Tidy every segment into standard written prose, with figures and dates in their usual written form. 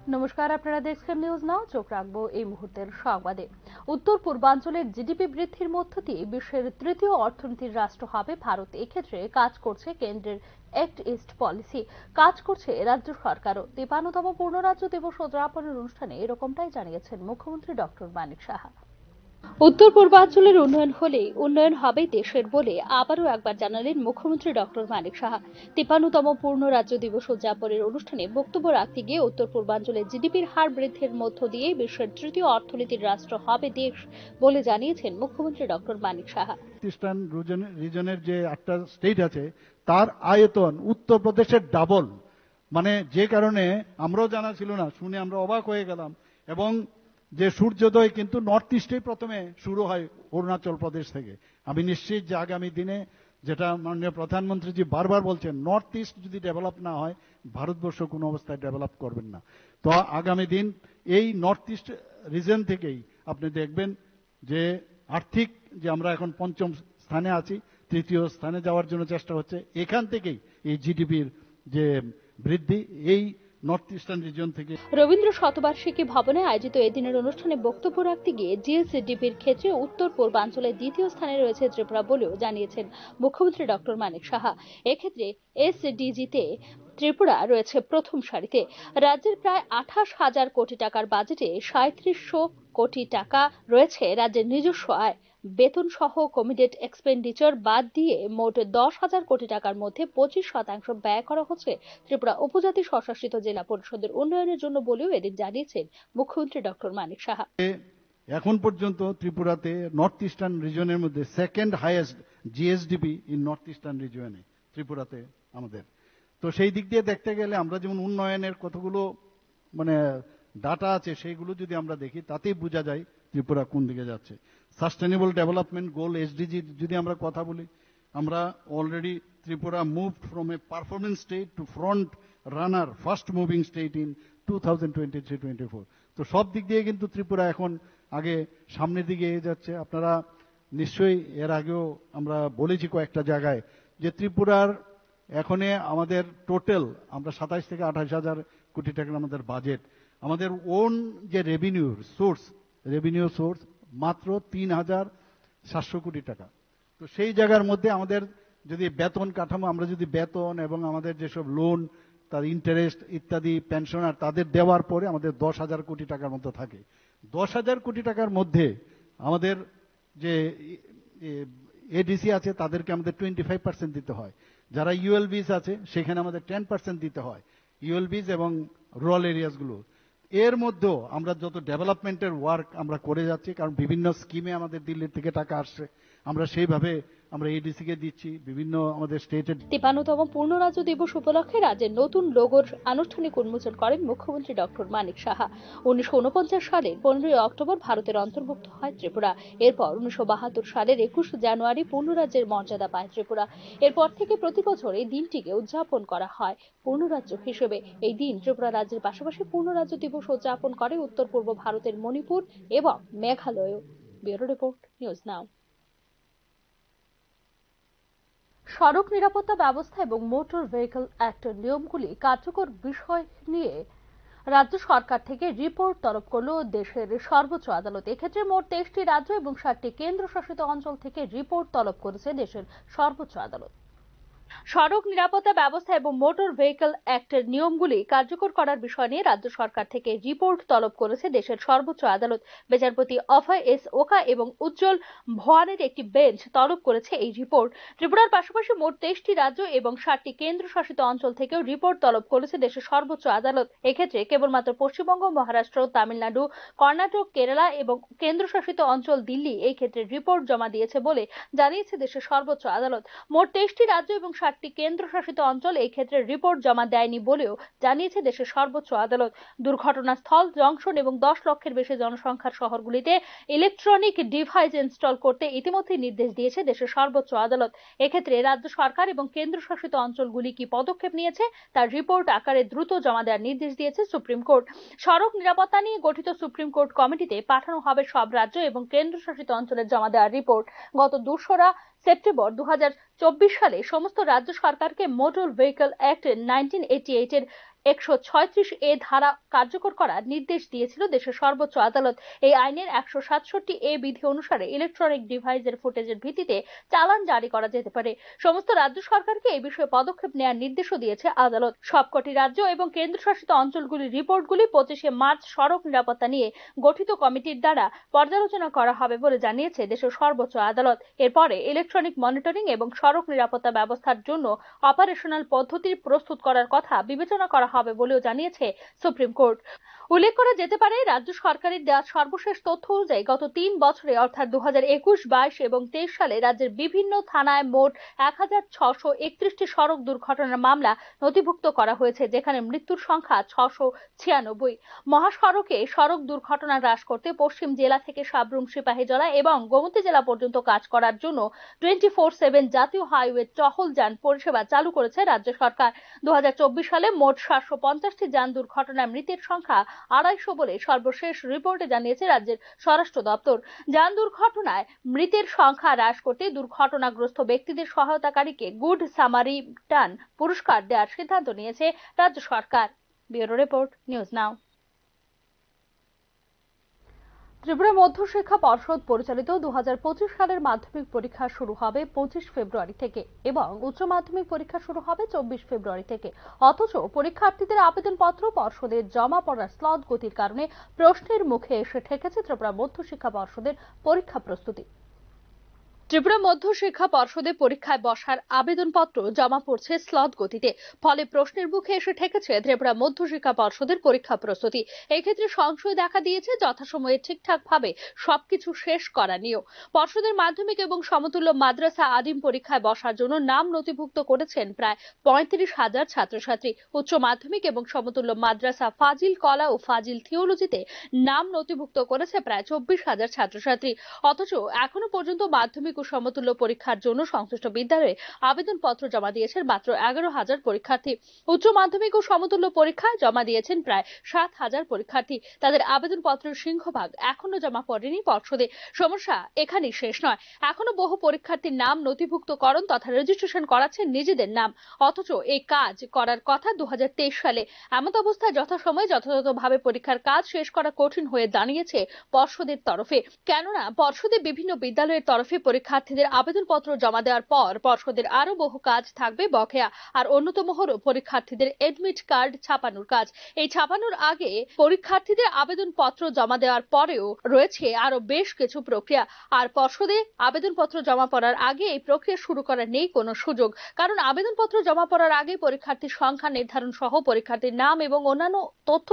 নমস্কার, আপনারা দেখছেন নিউজ নাও। চোখ রাখবো এই মুহূর্তের সংবাদে। উত্তর পূর্বাঞ্চলের জিডিপি বৃদ্ধির মধ্য দিয়ে বিশ্বের তৃতীয় অর্থনীতির রাষ্ট্র হবে ভারত। এক্ষেত্রে কাজ করছে কেন্দ্রের অ্যাক্ট ইস্ট পলিসি, কাজ করছে রাজ্য সরকারও। ৫৩তম পূর্ণ রাজ্য দিবস উদযাপনের অনুষ্ঠানে এরকমটাই জানিয়েছেন মুখ্যমন্ত্রী ডক্টর মানিক সাহা। উত্তর পূর্বাঞ্চলের উন্নয়ন হলেই উন্নয়ন হবে দেশের বলে আবারও একবার জানালেন মুখ্যমন্ত্রী ডক্টর মানিক সাহা। ৫৩তম পূর্ণ রাজ্য দিবস উদযাপনের অনুষ্ঠানে বক্তব্য রাখতে গিয়ে উত্তর পূর্বাঞ্চলে জিডিপির হার বৃদ্ধির মধ্য দিয়ে বিশ্বের তৃতীয় অর্থনীতির রাষ্ট্র হবে দেশ বলে জানিয়েছেন মুখ্যমন্ত্রী ডক্টর মানিক সাহা। ইস্টার্ন রিজনের যে ৮টা স্টেট আছে তার আয়তন উত্তরপ্রদেশের ডাবল, মানে যে কারণে আমরাও জানা ছিল না, শুনে আমরা অবাক হয়ে গেলাম। এবং যে সূর্যোদয় কিন্তু নর্থ ইস্টেই প্রথমে শুরু হয়, অরুণাচল প্রদেশ থেকে। আমি নিশ্চিত যে আগামী দিনে, যেটা মাননীয় প্রধানমন্ত্রীজি বারবার বলছেন, নর্থ ইস্ট যদি ডেভেলপ না হয় ভারতবর্ষ কোনো অবস্থায় ডেভেলপ করবেন না। তো আগামী দিন এই নর্থ ইস্ট রিজন থেকেই আপনি দেখবেন যে আর্থিক যে আমরা এখন পঞ্চম স্থানে আছি, তৃতীয় স্থানে যাওয়ার জন্য চেষ্টা হচ্ছে। এখান থেকেই এই জিডিপির যে বৃদ্ধি এই নর্থ ইস্টার্ন রিজন থেকে। রবীন্দ্র শতবার্ষিকী ভবনে আয়োজিত এদিনের অনুষ্ঠানে বক্তব্য রাখতে গিয়ে জিএসডিপির ক্ষেত্রে উত্তর পূর্বাঞ্চলের দ্বিতীয় স্থানে রয়েছে ত্রিপুরা বলেও জানিয়েছেন মুখ্যমন্ত্রী ডক্টর মানিক সাহা। এক্ষেত্রে এসডিজিতে ত্রিপুরা রয়েছে প্রথম সারিতে। রাজ্যের প্রায় ২৮,০০০ কোটি টাকার বাজেটে ৩৭০০ কোটি টাকা রয়েছে রাজ্যের নিজস্ব আয়। বেতন সহ কমিটেড এক্সপেন্ডিচার বাদ দিয়ে মোট ১০,০০০ কোটি টাকার মধ্যে ২৫% ব্যয় করা হচ্ছে ত্রিপুরা উপজাতি স্বশাসিত জেলা পরিষদের উন্নয়নের জন্য বলেও এদিন জানিয়েছেন মুখ্যমন্ত্রী ডক্টর মানিক সাহা। এখন পর্যন্ত ত্রিপুরাতে নর্থ ইস্টার্ন রিজনের মধ্যে second highest GSDP in north eastern রিজনে ত্রিপুরাতে আমাদের। তো সেই দিক দিয়ে দেখতে গেলে আমরা যেমন উন্নয়নের কতগুলো মানে ডাটা আছে, সেইগুলো যদি আমরা দেখি তাতেই বোঝা যায় ত্রিপুরা কোন দিকে যাচ্ছে। সাস্টেনেবল ডেভেলপমেন্ট গোল এসডিজি যদি আমরা কথা বলি, আমরা already Tripura moved from a performance state to front runner, first moving state in 2023-24। তো সব দিক দিয়ে কিন্তু ত্রিপুরা এখন আগে সামনের দিকে এগিয়ে যাচ্ছে। আপনারা নিশ্চয়ই এর আগেও আমরা বলেছি কয়েকটা জায়গায় যে ত্রিপুরার এখনে আমাদের টোটাল আমরা ২৭ থেকে ২৮,০০০ কোটি টাকার আমাদের বাজেট। আমাদের ওন যে রেভিনিউ সোর্স মাত্র ৩,৭০০ কোটি টাকা। তো সেই জায়গার মধ্যে আমাদের যদি বেতন কাঠামো, আমরা যদি বেতন এবং আমাদের যেসব লোন, তার ইন্টারেস্ট ইত্যাদি, পেনশনার তাদের দেওয়ার পরে আমাদের ১০,০০০ কোটি টাকার মতো থাকে। ১০,০০০ কোটি টাকার মধ্যে আমাদের যে এডিসি আছে তাদেরকে আমাদের 25% দিতে হয়। যারা ইউএলবিস আছে সেখানে আমাদের 10% দিতে হয়, ইউএলবিস এবং রুরাল এরিয়াসগুলো। এর মধ্যেও আমরা যত ডেভেলপমেন্টের ওয়ার্ক আমরা করে যাচ্ছি, কারণ বিভিন্ন স্কিমে আমাদের দিল্লি থেকে টাকা আসছে, আমরা সেইভাবে আমরা এডিসি কে দিচ্ছি বিভিন্ন আমাদের স্টেটের। ৫৩তম পূর্ণ রাজ্য দিবস উপলক্ষে রাজ্যের নতুন লোগোর আনুষ্ঠানিক উন্মোচন করেন মুখ্যমন্ত্রী ডক্টর মানিক সাহা। ১৯৪৯ সালের ১৫ই অক্টোবর ভারতের অন্তর্ভুক্ত হয় ত্রিপুরা। এরপর ১৯৭২ সালের ২১ জানুয়ারি পূর্ণ রাজ্যের মর্যাদা পায় ত্রিপুরা। এরপর থেকে প্রতি বছর এই দিনটিকে উদযাপন করা হয় পূর্ণ রাজ্য হিসেবে। এই দিন ত্রিপুরা রাজ্যের পাশাপাশি পূর্ণ রাজ্য দিবস উদযাপন করে উত্তর পূর্ব ভারতের মণিপুর এবং মেঘালয়। ব্যুরো রিপোর্ট, নিউজ নাও। সড়ক নিরাপত্তা ব্যবস্থা এবং মোটর ভেহিকল অ্যাক্টের নিয়মগুলি কার্যকর বিষয় নিয়ে রাজ্য সরকার থেকে রিপোর্ট তলব করল দেশের সর্বোচ্চ আদালত। এক্ষেত্রে মোট ২৩টি রাজ্য এবং ৭টি কেন্দ্রশাসিত অঞ্চল থেকে রিপোর্ট তলব করেছে দেশের সর্বোচ্চ আদালত। সড়ক নিরাপত্তা ব্যবস্থা এবং মোটর ভেহিকল অ্যাক্টের নিয়মগুলি কার্যকর করার বিষয় নিয়ে রাজ্য সরকার থেকে রিপোর্ট তলব করেছে দেশের সর্বোচ্চ আদালত। বিচারপতি অভয় এস ওকা এবং উজ্জ্বল ভোয়ানের একটি বেঞ্চ তলব করেছে এই রিপোর্ট। ত্রিপুরার পাশাপাশি মোট ২৩টি রাজ্য এবং ৭টি কেন্দ্রশাসিত অঞ্চল থেকেও রিপোর্ট তলব করেছে দেশের সর্বোচ্চ আদালত। এক্ষেত্রে কেবলমাত্র পশ্চিমবঙ্গ, মহারাষ্ট্র, তামিলনাড়ু, কর্ণাটক, কেরালা এবং কেন্দ্রশাসিত অঞ্চল দিল্লি এই ক্ষেত্রে রিপোর্ট জমা দিয়েছে বলে জানিয়েছে দেশের সর্বোচ্চ আদালত। মোট ২৩টি রাজ্য এবং ৭টি কেন্দ্রশাসিত অঞ্চল এই ক্ষেত্রে রিপোর্ট জমা দেয়নি বলেও জানিয়েছে দেশের সর্বোচ্চ আদালত। দুর্ঘটনাস্থল, জংশন এবং ১০ লক্ষের বেশি জনসংখ্যার শহরগুলিতে ইলেকট্রনিক ডিভাইস ইনস্টল করতে ইতিমধ্যে নির্দেশ দিয়েছে দেশের সর্বোচ্চ আদালত। এক্ষেত্রে রাজ্য সরকার এবং কেন্দ্রশাসিত অঞ্চলগুলি কি পদক্ষেপ নিয়েছে তার রিপোর্ট আকারে দ্রুত জমা দেওয়ার নির্দেশ দিয়েছে সুপ্রিম কোর্ট। সড়ক নিরাপত্তা নিয়ে গঠিত সুপ্রিম কোর্ট কমিটিতে পাঠানো হবে সব রাজ্য এবং কেন্দ্রশাসিত অঞ্চলের জমা দেওয়ার রিপোর্ট। গত ২রা সেপ্টেম্বর ২০২৪ সালে সমস্ত রাজ্য সরকারকে মোটর ভেহিকল অ্যাক্ট 1988 এর 136A ধারা কার্যকর করার নির্দেশ দিয়েছিল দেশের সর্বোচ্চ আদালত। এই আইনের 167A বিধি অনুসারে ইলেকট্রনিক ডিভাইসের ফুটেজের ভিত্তিতে চালান জারি করা যেতে পারে। সমস্ত রাজ্য সরকারকে এই বিষয়ে পদক্ষেপ নেওয়ার নির্দেশও দিয়েছে আদালত। সবকটি রাজ্য এবং কেন্দ্রশাসিত অঞ্চলগুলির রিপোর্টগুলি 25শে মার্চ সড়ক নিরাপত্তা নিয়ে গঠিত কমিটির দ্বারা পর্যালোচনা করা হবে বলে জানিয়েছে দেশের সর্বোচ্চ আদালত। এরপরে ইলেকট্রনিক মনিটরিং এবং সড়ক নিরাপত্তা ব্যবস্থার জন্য অপারেশনাল পদ্ধতি প্রস্তুত করার কথা বিবেচনা করা হবে বলেও জানিয়েছে সুপ্রিম কোর্ট। উল্লেখ করা যেতে পারে, রাজ্য সরকারের দেওয়া সর্বশেষ তথ্য অনুযায়ী গত 3 বছরে অর্থাৎ 2021, 22 এবং 23 সালে রাজ্যের বিভিন্ন থানায় মোট 1631টি সড়ক দুর্ঘটনার মামলা নথিভুক্ত করা হয়েছে, যেখানে মৃত্যুর সংখ্যা 696। মহাসড়কে সড়ক দুর্ঘটনা হ্রাস করতে পশ্চিম জেলা থেকে সাব্রুম, সিপাহীজলা এবং গোমতী জেলা পর্যন্ত কাজ করার জন্য 24/7 জাতীয় হাইওয়ে টহল যান পরিষেবা চালু করেছে রাজ্য সরকার। 2024 সালে মোট 750টি যান দুর্ঘটনায় মৃতের সংখ্যা 250 বলে সর্বশেষ রিপোর্টে জানিয়েছে রাজ্যের স্বরাষ্ট্র দপ্তর। যান দুর্ঘটনায় মৃতের সংখ্যা হ্রাস করতে দুর্ঘটনাগ্রস্ত ব্যক্তিদের সহায়তাকারীকে গুড সামারিটান পুরস্কার দেওয়ার সিদ্ধান্ত নিয়েছে রাজ্য সরকার। Bureau report, news now. Tripura মধ্যশিক্ষা পর্ষদ পরিচালিত 2025 সালের মাধ্যমিক পরীক্ষা শুরু হবে 25 ফেব্রুয়ারি থেকে এবং উচ্চ মাধ্যমিক পরীক্ষা শুরু হবে 24 ফেব্রুয়ারি থেকে। অথচ পরীক্ষার্থীদের আবেদনপত্র পর্ষদের জমা পড়ার স্লট গতির কারণে প্রশ্নের মুখে এসে ঠেকেছে ত্রিপুরা মধ্যশিক্ষা পর্ষদের পরীক্ষা প্রস্তুতি। ত্রিপুরা মধ্যশিক্ষা পর্ষদে পরীক্ষায় বসার আবেদনপত্র জমা পড়ছে স্লট গতিতে, ফলে প্রশ্নের মুখে এসে ঠেকেছে ত্রিপুরা মধ্যশিক্ষা পর্ষদের পরীক্ষা প্রস্তুতি। এক্ষেত্রে সংশয় দেখা দিয়েছে যথাসময়ে ঠিকঠাকভাবে সবকিছু শেষ করা নিয়েও। পর্ষদের মাধ্যমিক এবং সমতুল্য মাদ্রাসা আদিম পরীক্ষায় বসার জন্য নাম নথিভুক্ত করেছেন প্রায় 35,000 ছাত্রছাত্রী। উচ্চ মাধ্যমিক এবং সমতুল্য মাদ্রাসা ফাজিল কলা ও ফাজিল থিওলজিতে নাম নথিভুক্ত করেছে প্রায় 24,000 ছাত্রছাত্রী। অথচ এখনো পর্যন্ত মাধ্যমিক সমতুল্য পরীক্ষার জন্য সংশ্লিষ্ট বিদ্যালয়ে আবেদনপত্র জমা দিয়েছেন মাত্র 11,000 পরীক্ষার্থী। উচ্চ মাধ্যমিক ও সমতুল্য পরীক্ষায় জমা দিয়েছেন প্রায় 7,000 পরীক্ষার্থী। তাদের আবেদনপত্রের সিংহভাগ এখনো জমা পড়েনি পর্ষদে। সমস্যা এখানেই শেষ নয়, এখনো বহু পরীক্ষার্থীর নাম নথিভুক্তকরণ তথা রেজিস্ট্রেশন করাচ্ছেন নিজেদের নাম, অথচ এই কাজ করার কথা 2023 সালে। এমত অবস্থায় যথাসময়ে যথাযথভাবে পরীক্ষার কাজ শেষ করা কঠিন হয়ে দাঁড়িয়েছে পর্ষদের তরফে। কেননা পর্ষদে বিভিন্ন বিদ্যালয়ের তরফে পরীক্ষার্থীদের আবেদনপত্র জমা দেওয়ার পর পর্ষদের আরো বহু কাজ থাকবে বকেয়া। আর অন্যতম হলো পরীক্ষার্থীদের এডমিট কার্ড ছাপানোর কাজ। এই ছাপানোর আগে পরীক্ষার্থীদের আবেদনপত্র জমা দেওয়ার পরেও রয়েছে আরো বেশ কিছু প্রক্রিয়া। আর পর্ষদে আবেদনপত্র জমা পড়ার আগে এই প্রক্রিয়া শুরু করার নেই কোনো সুযোগ, কারণ আবেদনপত্র জমা পড়ার আগে পরীক্ষার্থীর সংখ্যা নির্ধারণ সহ পরীক্ষার্থীর নাম এবং অন্যান্য তথ্য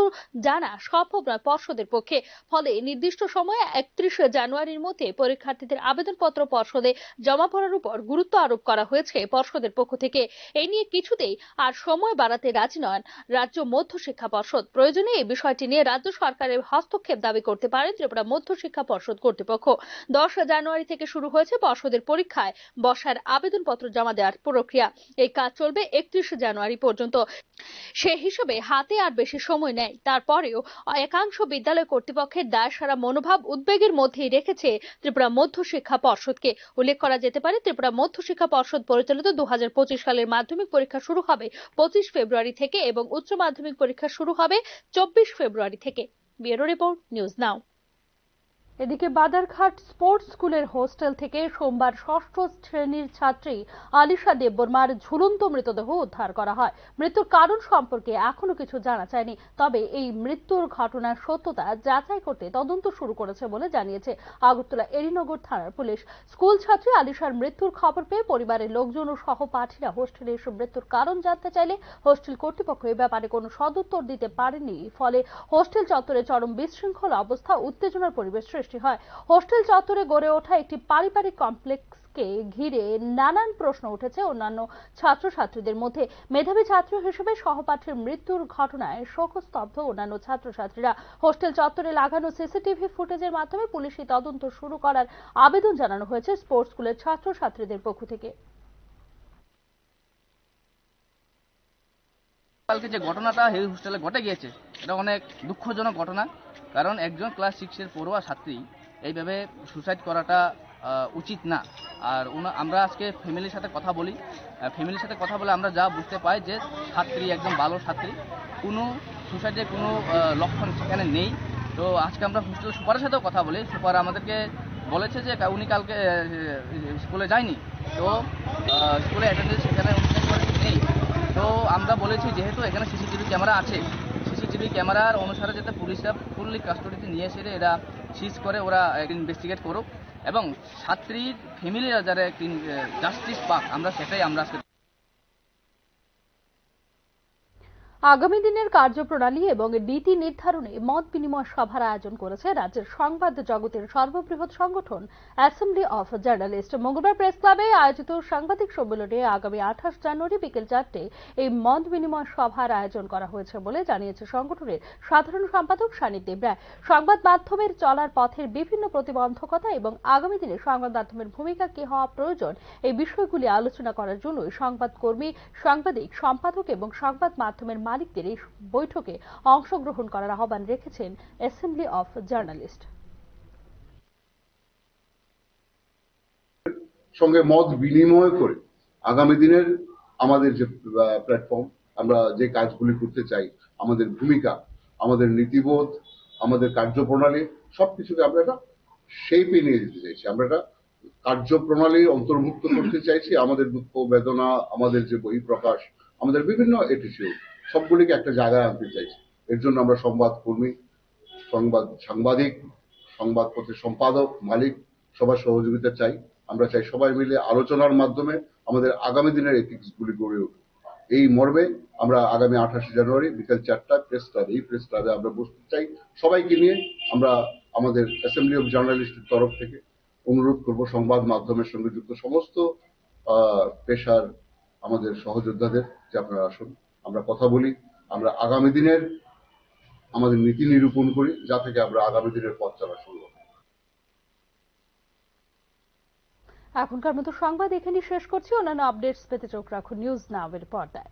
জানা সম্ভব নয় পর্ষদের পক্ষে। ফলে নির্দিষ্ট সময়ে 31 জানুয়ারির মধ্যে পরীক্ষার্থীদের আবেদনপত্র পর্ষদে জমা পড়ার উপর গুরুত্ব আরোপ করা হয়েছে পর্ষদের পক্ষ থেকে। এই নিয়ে কিছুতেই আর সময় বাড়াতে রাজি নন রাজ্য মধ্যশিক্ষা পর্ষদ। প্রয়োজনে এই বিষয়টি নিয়ে রাজ্য সরকারের হস্তক্ষেপ দাবি করতে পারেন ত্রিপুরা মধ্যশিক্ষা পর্ষদ কর্তৃপক্ষ। 10 জানুয়ারি থেকে শুরু হয়েছে পর্ষদের পরীক্ষায় বসার আবেদনপত্র জমা দেওয়ার প্রক্রিয়া। এই কাজ চলবে 31 জানুয়ারি পর্যন্ত। সে হিসেবে হাতে আর বেশি সময় নেই। তারপরেও একাংশ বিদ্যালয় কর্তৃপক্ষের দায়সারা মনোভাব উদ্বেগের মধ্যেই রেখেছে ত্রিপুরা মধ্যশিক্ষা পর্ষদকে। উল্লেখ করা যেতে পারে, ত্রিপুরা মধ্যশিক্ষা পর্ষদ পরিচালিত 2025 সালের মাধ্যমিক পরীক্ষা শুরু হবে 25 ফেব্রুয়ারি থেকে এবং উচ্চ মাধ্যমিক পরীক্ষা শুরু হবে 24 ফেব্রুয়ারি থেকে। ব্যুরো রিপোর্ট, নিউজ নাও। এদিকে বাদারঘাট স্পোর্টস স্কুলের হোস্টেল থেকে সোমবার 6ষ্ঠ শ্রেণীর ছাত্রী আলিশা দেববর্মার ঝুলন্ত মৃতদেহ উদ্ধার করা হয়। মৃত্যুর কারণ সম্পর্কে এখনো কিছু জানা যায়নি, তবে এই মৃত্যুর ঘটনার সত্যতা যাচাই করতে তদন্ত শুরু করেছে বলে জানিয়েছে আগরতলা এরিনগর থানার পুলিশ। স্কুল ছাত্রী আলিশার মৃত্যুর খবর পেয়ে পরিবারের লোকজন ও সহপাঠীরা হোস্টেলে এসে মৃত্যুর কারণ জানতে চাইলে হোস্টেল কর্তৃপক্ষ এ ব্যাপারে কোনো সদুত্তর দিতে পারেনি। ফলে হোস্টেল চত্বরে চরম বিশৃঙ্খল অবস্থা, উত্তেজনার পরিবেশ সৃষ্টি হয়। হোস্টেল চত্বরে গড়ে ওঠা একটি পারিবারিক কমপ্লেক্সকে ঘিরে নানান প্রশ্ন উঠেছে অন্যান্য ছাত্রছাত্রীদের মধ্যে। মেধাবী ছাত্র হিসেবে সহপাঠীর মৃত্যুর ঘটনায় শোকস্তব্ধ অন্যান্য ছাত্রছাত্রীরা। হোস্টেল চত্বরে লাগানো সিসিটিভি ফুটেজের মাধ্যমে পুলিশি তদন্ত শুরু করার আবেদন জানানো হয়েছে স্পোর্টস স্কুলের ছাত্রছাত্রীদের পক্ষ থেকে। কালকে যে ঘটনাটা এই হোস্টেলে ঘটে গিয়েছে, এটা অনেক দুঃখজনক ঘটনা। কারণ একজন ক্লাস 6-এর পড়ুয়া ছাত্রী এইভাবে সুসাইড করাটা উচিত না। আর আমরা আজকে ফ্যামিলির সাথে কথা বলি, আমরা যা বুঝতে পাই যে ছাত্রী একদম ভালো ছাত্রী, কোনো সুসাইডের কোনো লক্ষণ সেখানে নেই। তো আজকে আমরা হোস্টেল সুপারের সাথেও কথা বলি, সুপার আমাদেরকে বলেছে যে উনি কালকে স্কুলে যায়নি, তো স্কুলে অ্যাটেন্ডেন্স সেখানে নেই। তো আমরা বলেছি যেহেতু এখানে সিসিটিভি ক্যামেরা আছে, সিসিটিভি ক্যামেরার অনুসারে যাতে পুলিশরা ফুললি কাস্টডিতে নিয়ে এসে এরা সিজ করে, ওরা ইনভেস্টিগেট করুক এবং ছাত্রীর ফ্যামিলিরা যারা জাস্টিস পাক, আমরা সেটাই আমরা আজকে। আগামী দিনের কার্যপ্রণালী এবং নীতি নির্ধারণে মত বিনিময় সভার আয়োজন করেছে রাজ্যের সংবাদ জগতের সর্ববৃহৎ সংগঠন অ্যাসেম্বলি অফ জার্নালিস্ট। মঙ্গলবার প্রেস ক্লাবে আয়োজিত সাংবাদিক সম্মেলনে আগামী 28 জানুয়ারি বিকেল 4টে এই মত বিনিময় সভার আয়োজন করা হয়েছে বলে জানিয়েছে সংগঠনের সাধারণ সম্পাদক সান্নিধ্যে রায়। সংবাদ মাধ্যমের চলার পথের বিভিন্ন প্রতিবন্ধকতা এবং আগামী দিনে সংবাদ মাধ্যমের ভূমিকা কি হওয়া প্রয়োজন এই বিষয়গুলি আলোচনা করার জন্য সংবাদকর্মী, সাংবাদিক, সম্পাদক এবং সংবাদ মাধ্যমের মালিকদের এই বৈঠকে অংশগ্রহণ করার আহ্বান রেখেছেন অ্যাসেম্বলি অফ জার্নালিস্ট। সঙ্গে মত বিনিময় করে আগামী দিনের আমাদের যে প্ল্যাটফর্ম, আমরা যে কাজগুলি করতে চাই, আমাদের ভূমিকা, আমাদের নীতিবোধ, আমাদের কার্যপ্রণালী সবকিছুকে আমরা একটা শেপে নিয়ে যেতে চাইছি। আমরা একটা কার্যপ্রণালী অন্তর্ভুক্ত করতে চাইছি। আমাদের দুঃখ বেদনা, আমাদের যে বহিঃপ্রকাশ, আমাদের বিভিন্ন অ্যাটিটিউড সবগুলিকে একটা জায়গায় আনতে চাইছি। এর জন্য আমরা সংবাদকর্মী, সাংবাদিক, সংবাদপত্রের সম্পাদক, মালিক সবার সহযোগিতা চাই। আমরা চাই সবাই মিলে আলোচনার মাধ্যমে আমাদের আগামী দিনের এথিক্স গুলি গড়ে উঠুক। এই মর্মে আমরা আগামী 28 জানুয়ারি বিকেল 4টায় প্রেস ক্লাব, এই প্রেস ক্লাবে আমরা বসতে চাই। সবাইকে নিয়ে আমরা আমাদের অ্যাসেম্বলি অফ জার্নালিস্টের তরফ থেকে অনুরোধ করব সংবাদ মাধ্যমের সঙ্গে যুক্ত সমস্ত পেশার আমাদের সহযোদ্ধাদের যে আপনারা আসুন, আমরা কথা বলি, আমরা আগামী দিনের আমাদের নীতি নিরূপণ করি, যা থেকে আমরা আগামী দিনের পথ চলা শুরু হবে। এখনকার মতো সংবাদ এখানেই শেষ করছি। অন্যান্য আপডেটস পেতে চোখ রাখুন নিউজ নাও এর পর্দায়।